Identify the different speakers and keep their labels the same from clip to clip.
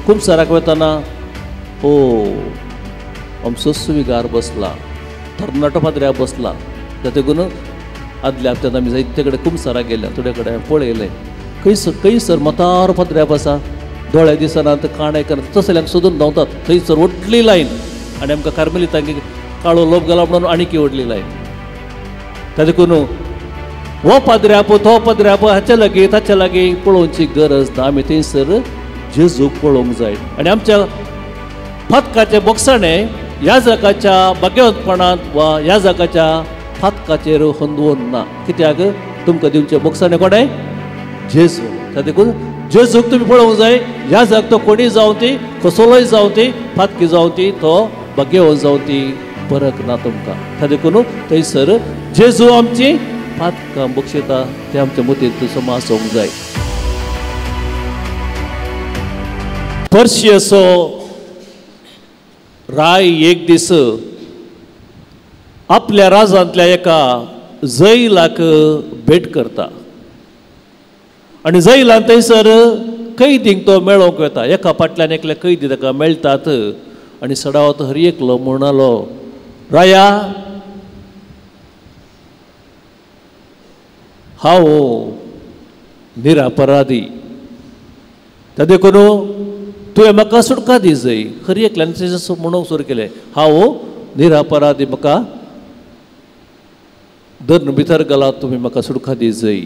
Speaker 1: खूप साराक वतना ओ आमचो सुविगार बसला तरणाटो पाद्र्या बसला देखून आदल्या हप्त्यात आमी जायते कडेन खूब सारा गेले थोडे कडेन पळयले खंयसर मतार पाद्र्या बसा दोळे दिसनात काणे करत तसल्यांक सोदून धांवतात थंयसर व्हडली लायन आनी आमकां कार्मेलितांक काळो लोभ गेला म्हणून आनीक व्हडली लायन देखून हो पाद्र्या पळय तो पाद्र्या पळय हाचे लागीं पळोवची गरज ना आमी थंयसर जेजूक पळोवंक जाय आनी आमच्या फातकाचे बोगसाणे ह्या जगाच्या भाग्यवंतपणांत वा ह्या जगाच्या फातकाचेर हंदवून ना कित्याक तुमकां दिवचे बोगसाणे कोणें जेजू देखून जेजूक तुमी पळोवंक जाय ह्या जग तो कोणी जावं ती कसलोय जावं ती फातकी जावं ती तो भाग्यवंत जावं ती फरक ना तुमकां देखून थंयसर जेजू आमची फातकां बक्षिता ते आमच्या मतींत समा आसूंक जाय परशी असो राय एक दीस आपल्या राजांतल्या एका जैलाक भेट करता आनी जैलान थंयसर कैदींक तो मेळोवंक येता एका फाटल्यान एकले कैदी ताका मेळटात आनी सडावत हरी एकलो म्हणलो राया हांव निरपराधी देखून तुवें म्हाका सुटका दी जाय खरी एकल्यान म्हणूंक सुरू केलें हांव निरपराधी म्हाका धर्म भितर गेला तुमी म्हाका सुटका दी जाय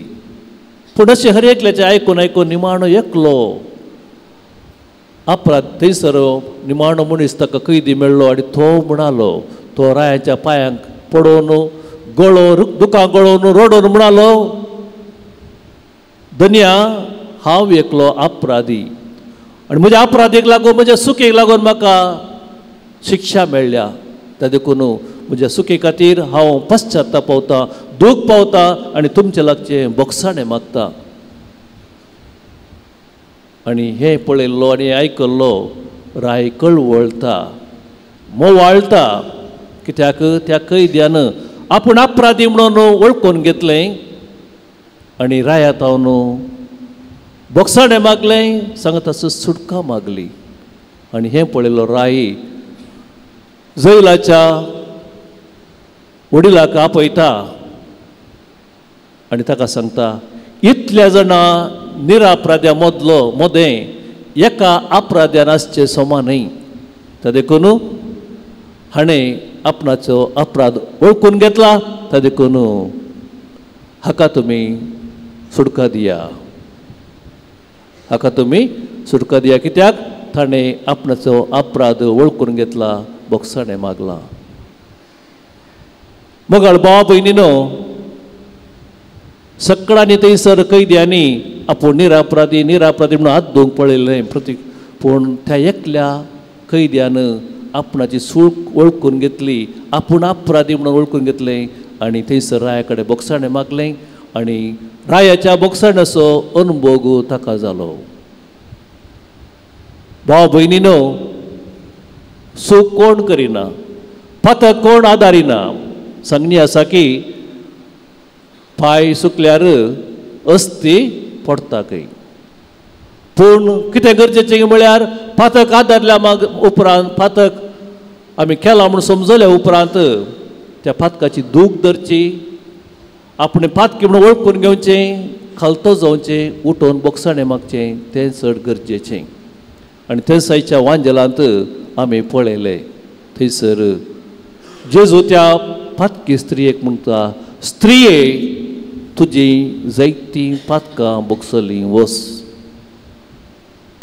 Speaker 1: पूण अशें हर एकल्याचें आयकून निमाणो एकलो अपराध थंयसर निमाणो मनीस ताका कैदी मेळ्ळो आनी तो म्हणालो तो रायाच्या पांयांक पडोवन दुकां गळोवन रडोवन म्हणालो धन्या हांव एकलो अपराधी आनी म्हज्या अपराधीक लागून म्हज्या सुखीक लागून म्हाका शिक्षा मेळ्ळ्या देखून म्हज्या सुखी खातीर हांव पश्चात्ताप पावता दूख पावता आनी तुमचे लागचें बोगसाणें मागता आनी हें पळयल्लो आनी आयकल्लो राय कळवळटा मोवाळटा कित्याक त्या कैद्यान आपूण अपराधी म्हणून वळखून घेतलें आनी रायात हांव बोगसाणें मागलें सांगता सुटका मागली आनी हें पळयलो राई जैलाच्या वडिलाक आपयता आनी ताका सांगता इतल्या जाणां निरपराध्या मोदें एका अपराध्यान आसचें समान देखून हाणें आपणाचो अपराध वळखून घेतला देखून हाका तुमी सुटका दिया हाका तुमी सुटका दिया कित्याक ताणें आपणाचो अपराध वळखून घेतला बोगसाणें मागला मोगाळ भावा भयणीनो सकाळांनी थंयसर कैद्यांनी आपूण निरपराधी म्हणून हात धुवंक पळयलें पूण त्या एकल्या कैद्यान आपणाची सूळ वळखून घेतली आपूण अपराधी म्हणून वळखून घेतलें आनी थंयसर राया कडेन बोगसाणें मागलें आनी रायाच्या बोगसाण्याचो अनुभव ताका जालो भाव भयणीनो सूख कोण करिना फातक कोण आदारिना सांगणी आसा की पांय सुकल्यार अस्ती पडटाकय पूण कितें गरजेचें म्हळ्यार फातक आदारल्या उपरांत फातक आमी केला म्हूण समजल्या उपरांत त्या फातकाची दूख धरची आपणें फातकी म्हणून वळखून घेवचें खालतो जावचें उठोवन बोगसाणें मागचें तें चड गरजेचें आनी थंयसायच्या वांजेलांत आमी पळयलें थंयसर जेजू त्या फातकी स्त्रियेक म्हणटा स्त्रिये तुजी जायतीं फातकां बोगसलीं वस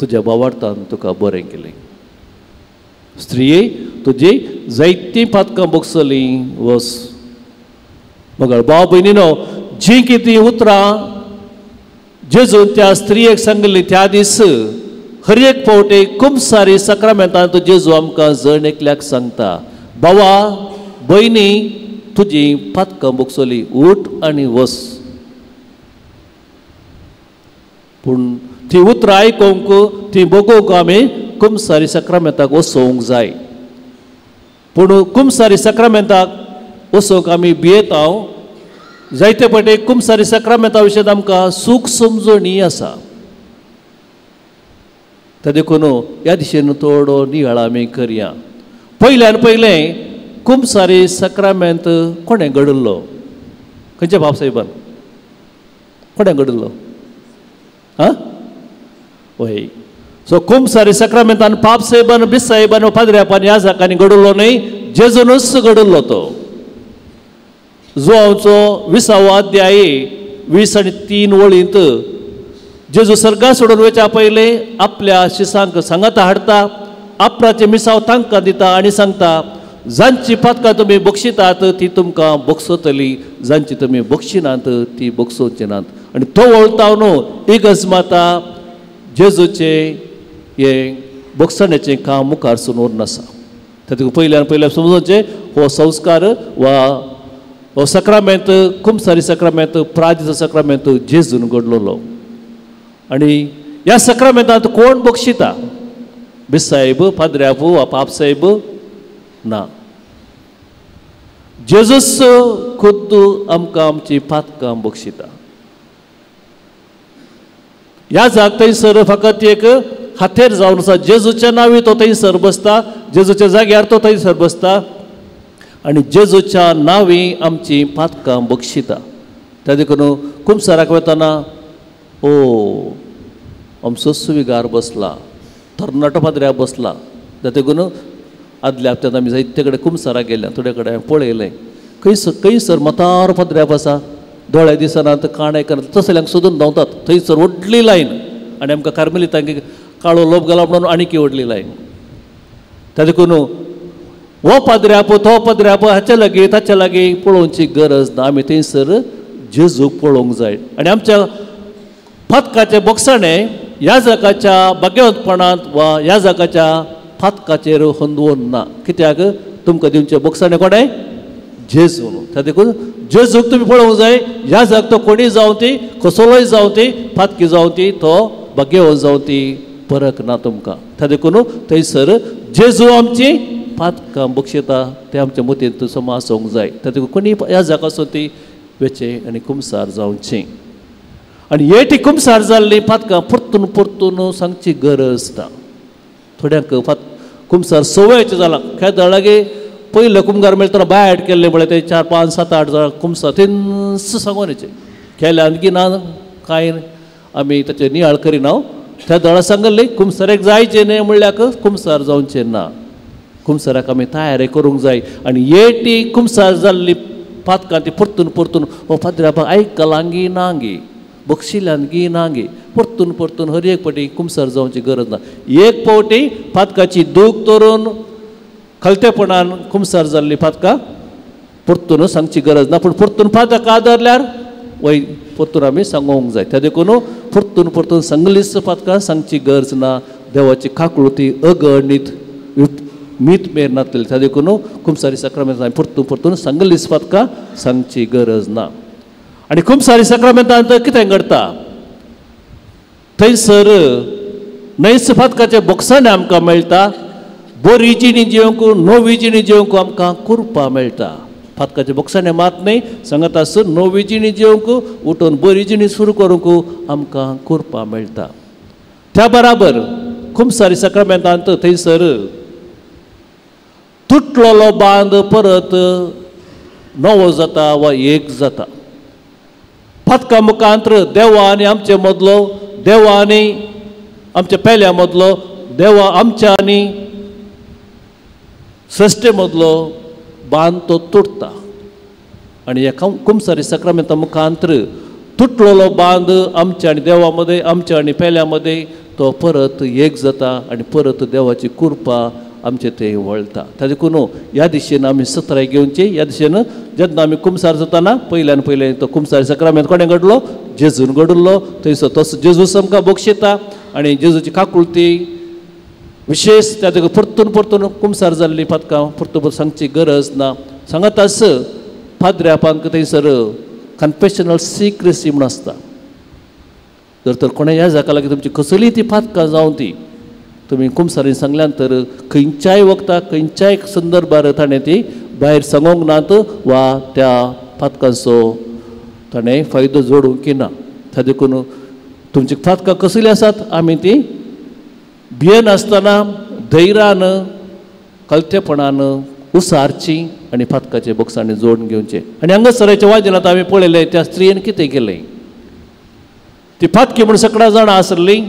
Speaker 1: तुज्या भावार्थान तुका बरें केलें स्त्रिये तुजी जायतीं फातकां बोगसलीं वस मगर भाव भयणीनो जी कितें उतरां जेजून त्या स्त्रियेक सांगली त्या दीस हर एक फावटी खूब सारी सक्रामेंतांत जेजू आमकां जण एकल्याक सांगता भावा भयणी तुजी फातकां बोगसलीं उठ आनी वस पूण ती उतरां आयकोंक ती बगोवंक आमी कुमसारी सक्रामेंताक वचोवंक जाय. पूण कुमसारी सक्रामेंताक वचोवंक आमी भियेता. जायते फावटी कुमसारी सक्रामेंता विशीं आमकां सूख समजणी आसा. त्या देखून ह्या दिशेन थोडो नियाळ आमी करया. पयल्यान पयलें कुमसारी सक्रामेंत कोणें घडयल्लो? खंयच्या बाबसाहेबान? कोणें घडयल्लो? आं वय. सो कुमसारी सक्रामेंतान पाप साहेबान बिस साहेबान पाद्र्यापान ह्या जाकांनी घडयल्लो न्हय, जेजूनच घडयल्लो तो. जोआंचो 20वा अध्याय 20 आनी 3 वळींत जेजू सर्गा सोडून वयच्या पयलीं आपल्या शिसांक सांगाता हाडटा, आपणाचे मिसांव तांकां दिता आनी सांगता, जांची पातकां तुमी बक्षितात ती तुमकां बक्षतली, जांची तुमी बक्षिनात ती बक्षोवची नात. आनी तो वळटा न्हू इगर्ज जेजूचे हे बक्षण्याचें काम मुखार सुनून आसा. तातूंत पयल्यान पयलें समजोवचें हो संस्कार वा हो सक्रामेंत कुमसारी सक्रामेंत प्राजीत सक्रामेंत जेजून घडलोलो. आनी ह्या सक्रामेंतांत कोण बक्षिता? बिसाहेब, पाद्र्याप वा पाप साहेब ना. जेजूस खुद्द आमकां आमची पातकां बक्षिता. ह्या जाग थंयसर फकत एक हातेर जावन आसा. जेजूच्या नांवी तो थंयसर बसता, जेजूच्या जाग्यार तो थंयसर बसता आनी जेजूच्या नांवी आमची पातकां बक्षिता. त्या देखून कुमसाराक वतना ओ आमचो सुविगार बसला, तरणाटो पाद्र्या बसला. त्या देखून आदल्या हप्त्यांत आमी जायते कडेन कुमसाराक गेल्या, थोडे कडेन हांवें पळयलें. खंयसर मतार पाद्र्याप आसा, दोळ्या दिसनात काणे करता, तसल्यांक सोदून धांवतात. थंयसर व्हडली लायन आनी आमकां कार्मेलितांक काळो लोभ घाला म्हणून आनीक व्हडली लायन. त्या देखून हो पाद्र्याप तो पाद्र्याप हाचे लागीं ताचे लागीं पळोवची गरज ना. आमी थंयसर जेजूक पळोवंक जाय. आनी आमच्या पातकाचें बक्षणें ह्या जगाच्या भाग्यवंतपणांत वा ह्या जगाच्या पातकाचेर हंदवून ना. कित्याक तुमकां दिवचें बक्षणें कोणें? जेजू. त्या देखून जेजूक तुमी पळोवंक जाय. ह्या जग तो कोणी जावं ती, कसलोय जावं ती, पातकी जावं ती, तो भाग्यवंत जावं ती, फरक ना तुमकां. त्या देखून थंयसर जेजू आमची पातकां बक्षिता तें आमच्या मतींत समा आसूंक जाय. त्या देखून कोणी ह्या जगासून ती वेचें आनी कुमसार जावचें. आनी हे ती कुमसार जाल्ली पातकां परतून परतून सांगची गरज ना. थोड्यांक कुमसार सवयचें जाला. खेळ लागीं पयलो कुमगार मेळटना भायर केल्ले म्हळ्यार ते 4, 5, 7, 8 जाण कुमसार थिन्स सांगून येचे केल्यान की ना कांय आमी ताचेर नियाळ करिना. त्या दळा सांगले कुमसाराक जायचें न्हय म्हणल्यार कुमसार जावचें ना. कुमसाराक आमी तयारी करूंक जाय. आनी हे ती कुमसार जाल्ली पातकां ती परतून परतून हो पाद्र्यापाक आयकलांगी नांगी, बक्षिल्यांगी नांगी, परतून परतून हर एक फावटी कुमसार जावची गरज ना. एक फावटी पातकाची दूख धरून खलतेपणान कुमसार जाल्ली पातकां परतून सांगची गरज ना. पूण परतून पातकां आदरल्यार वय परतून आमी सांगोवंक जाय. त्या देखून परतून परतून सांगलीच पातकां सांगची गरज ना. देवाची काकूळती अगणीत मीत मेर नातली. त्या देखून कुमसारी सक्रामेंतान परतून परतून सांगलीच पातकां सांगची गरज ना. आनी कुमसारी सक्रामेंतांत कितें घडटा? थंयसर नैस पातकाचें बक्षण आमकां मेळटा. बरी जिणी जिवंक नवी जिणी जिवंक आमकां कुरपा मेळटा. पातकाचें बक्षणें मात न्हय, सांगता आसत नवी जिणी जिवंक उठून बरी जिणी सुरू करूंक आमकां कुरपा मेळटा. त्या बराबर कुमसारी सक्रामेंतांत थंयसर तुटलेलो बांद परत नवो जाता वा एक जाता. पातकां मुखांत्र देवा आनी आमचे मदलो, देवा आनी आमच्या पेल्या मदलो, देवा आमच्या आनी सश्टे मदलो बांद तो तुटता. आनी ह्या कुमसारी सक्रामेंता मुखांत्र तुटलेलो बांद आमच्या आनी देवा मदें, आमच्या आनी पेल्या मदें तो परत एक जाता आनी परत देवाची कृपा आमचे ते वळटा. त्या देखून ह्या दिशेन आमी सत्राय घेवची. ह्या दिशेन जेन्ना आमी कुमसार जाताना पयल्यान पयलें तो कुमसारी सक्रामेंत कोणें घडलो? जेजून घडलो. थंयसर तसो जेजूस आमकां बक्षिता आनी जेजूची काकूळती विशेष. त्या देखून परतून परतून कुमसार जाल्ली पातकां परतून सांगची गरज ना. सांगता आस पाद्र्यापांक थंयसर कन्फेशनल सिक्रेसी म्हूण आसता. तर कोणा ह्या जाका लागीं तुमची कसली ती फातकां जावं ती तुमी कुमसारीन सांगल्यान तर खंयच्याय वखदाक खंयच्याय संदर्भार ताणें ती भायर सांगूंक नात वा त्या फातकांचो ताणें फायदो जोडूंक ना. त्या देखून तुमची फातकां कसली आसात आमी ती भियेनासतना धैर्यान कलतेपणान उसारची आनी फातकाचे बॉक्सांनी जोडून घेवचे. आनी हांगासराच्या वाजनात आमी पळयलें त्या स्त्रियेन कितें केलें. ती फातकी म्हूण सकळा जाणां आसली,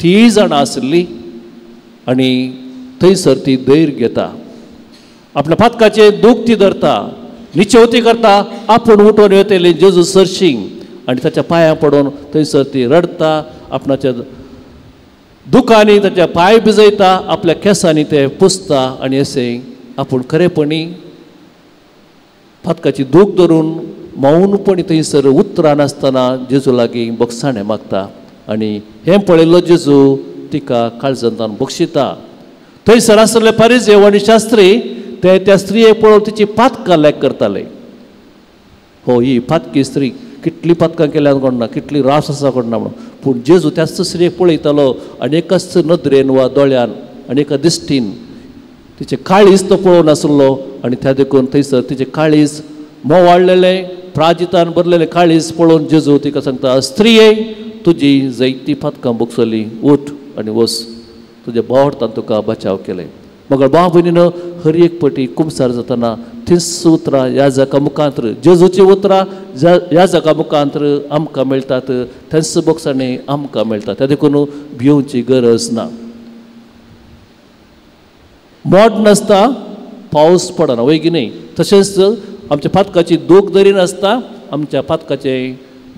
Speaker 1: ती जाणां आसली आनी थंयसर ती धैर्य घेता. आपल्या फातकाचे दूख ती धरता, निचेवती करता, आपूण उठून येतले जेजू सरशीं आनी ताच्या पांयां पडून थंयसर ती रडता, आपणाच्या दुखांनी ताच्या पांय भिजयता, आपल्या केंसांनी ते पुसता आनी अशें आपूण खरेपणी फातकाची दूख धरून मौनपणी थंयसर उतरां नासतना जेजू लागीं बक्षाणें मागता. आनी हें पळयल्लो जेजू तिका काळजांतान बक्षिता. थंयसर आसले फारिझेव आनी शास्त्री ते त्या स्त्रियेक पळोवन तिची फातकां लायक करताले. हो ही फातकी स्त्री कितली फातकां केल्यान कोणना, कितली रास आसा कोणना म्हणून. पूण जेजू त्याच स्त्रियेक पळयतालो आनी एकाच नदरेन वा दोळ्यान आनी एका दिश्टीन तिचे काळीज तो पळोवन आसलो. आनी त्या देखून थंयसर तिचे काळीज मोवाळलेले प्राजितान भरलेले काळीज पळोवन जेजू तिका सांगता, स्त्रिये तुजी जायती फातकां बगसली, उठ आनी वच, तुज्या बोवार्थान तुका बचाव केले. मग भाव भयणीनो हर एक पटी कुमसार जातना तीच उतरां ह्या जाका मुखांतर जेजूची उतरां ह्या जाका मुखांतर आमकां मेळटात, थंच बॉक्सांनी आमकां मेळटा. त्या देखून भिवची गरज ना. मोड नासता पावस पडना वैगी तशेंच आमच्या फातकाची दूख धरी नासता आमच्या फातकाचे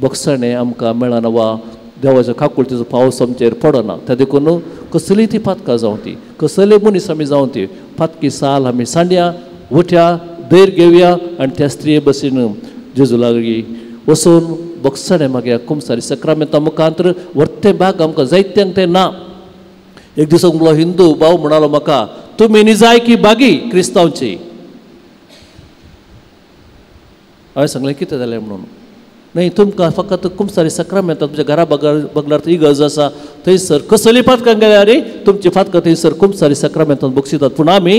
Speaker 1: बक्षाणें आमकां मेळना वा देवाच्या खाकुळतीचो पावस आमचेर पडना. त्या देखून कसली ती फातकां जावं ती, कसले मनीस आमी जावं ती, फातकी साल आमी सांडया, उठ्या, धैर्य घेवया आनी त्या स्त्रिये बसीन जेजू लागीं वचून बक्षाणें मागया. कुमसारी सक्रामेंता मुखांतर वर्ते भाग आमकां जायत्यांक ते ना. एक दीस म्हणलो हिंदू भाव म्हणालो म्हाका, तुमी निजायकी बागी क्रिस्तांवची. हांवें सांगलें कितें जालें म्हणून. नाही तुमकां फकत कुमसारी सक्रामेंता तुमच्या घरा बगलार इगर्ज आसा थंयसर कसली फातकां गेल्यार तुमची फातकां थंयसर कुमसारी सक्रामेंतान बक्षितात. पूण आमी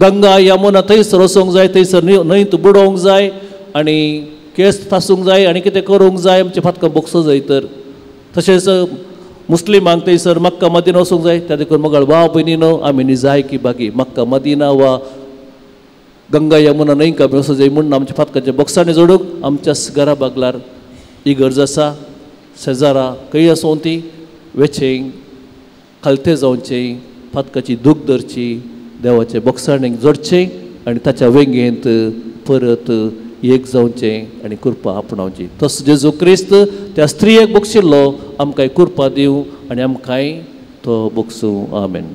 Speaker 1: गंगा यमुना थंयसर वचूंक जाय, थंयसर न्हंयत बुडोवंक जाय आनी केस तासूंक जाय आनी कितें करूंक जाय, आमची फातकां बगसो जाय. तर तशेंच मुस्लिमांक थंयसर मक्का मदिना वचूंक जाय. त्या देखून मगळ भाव भयणीनो आमी निजायकी बागी मक्का मदिना वा गंगा यमुना न्हंयक आमी वचूंक जाय म्हणून आमच्या फातकाच्या बॉक्सांनी जोडूंक आमच्याच घरा बागलार इगर्ज आसा. शेजारा खंय आसूं ती वेचें खालते जावचें, फातकाची दूख धरची, देवाच्या बॉक्सांनीक जोडचें आनी ताच्या वेंगेंत परत एक जावचें आनी कृपा आपणावची. तसो जेजू क्रिस्त त्या स्त्रियेक बक्षिल्लो आमकांय कृपा दिवं आनी आमकांय तो बक्षूं. आमेन.